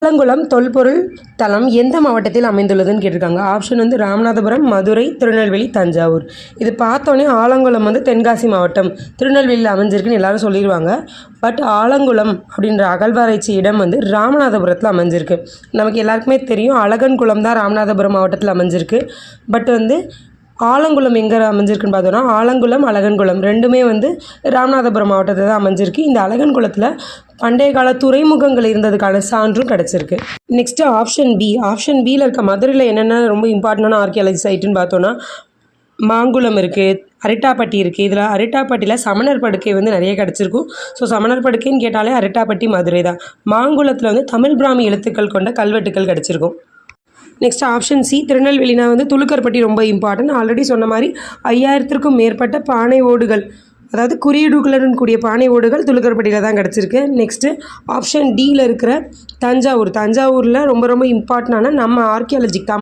ஆலங்குளம் தொல்பொருள் தளம் எந்த மாவட்டத்தில் அமைந்துள்ளதுன்னு கேட்டிருக்காங்க. ஆப்ஷன் வந்து ராமநாதபுரம், மதுரை, திருநெல்வேலி, தஞ்சாவூர். இது பார்த்தோன்னே ஆலங்குளம் வந்து தென்காசி மாவட்டம், திருநெல்வேலியில் அமைஞ்சிருக்குன்னு எல்லாரும் சொல்லிடுவாங்க. பட் ஆலங்குளம் அப்படின்ற அகழ்வாராய்ச்சி இடம் வந்து ராமநாதபுரத்தில் அமைஞ்சிருக்கு. நமக்கு எல்லாருக்குமே தெரியும் அழகன்குளம் தான் ராமநாதபுரம் மாவட்டத்தில் அமைஞ்சிருக்கு. பட் வந்து ஆலங்குளம் எங்கே அமைஞ்சிருக்குன்னு பார்த்தோன்னா ஆலங்குளம், அழகன்குளம் ரெண்டுமே வந்து ராமநாதபுரம் மாவட்டத்தில் தான் அமைஞ்சிருக்கு. இந்த அழகன்குளத்தில் பண்டைய கால துறைமுகங்கள் இருந்ததுக்கான சான்றும் கிடச்சிருக்கு. நெக்ஸ்ட்டு ஆப்ஷன் பியில் இருக்க மதுரையில் என்னென்ன ரொம்ப இம்பார்ட்டண்டான ஆர்கியாலஜி சைட்டுன்னு பார்த்தோன்னா மாங்குளம் இருக்குது, அரிட்டாப்பட்டி இருக்குது. இதில் அரிட்டாப்பட்டியில் சமணர் படுக்கை வந்து நிறைய கிடச்சிருக்கும். ஸோ சமணர் படுக்கைன்னு கேட்டாலே அரிட்டாப்பட்டி மதுரை தான். மாங்குளத்தில் வந்து தமிழ் பிராமி எழுத்துக்கள் கொண்ட கல்வெட்டுக்கள் கிடச்சிருக்கும். நெக்ஸ்ட் ஆப்ஷன் சி திருநெல்வேலினா வந்து துலுக்கர்பட்டி ரொம்ப இம்பார்ட்டன்ட். ஆல்ரெடி சொன்ன மாதிரி 5000க்கும் மேற்பட்ட பானை ஓடுகள், அதாவது குறியீடுகளுடன் கூடிய பானை ஓடுகள் துலுக்கர்பட்டியில் தான் கிடச்சிருக்கு. நெக்ஸ்ட்டு ஆப்ஷன் டியில் இருக்கிற தஞ்சாவூரில் ரொம்ப ரொம்ப இம்பார்ட்டண்டான நம்ம ஆர்கியாலஜிக்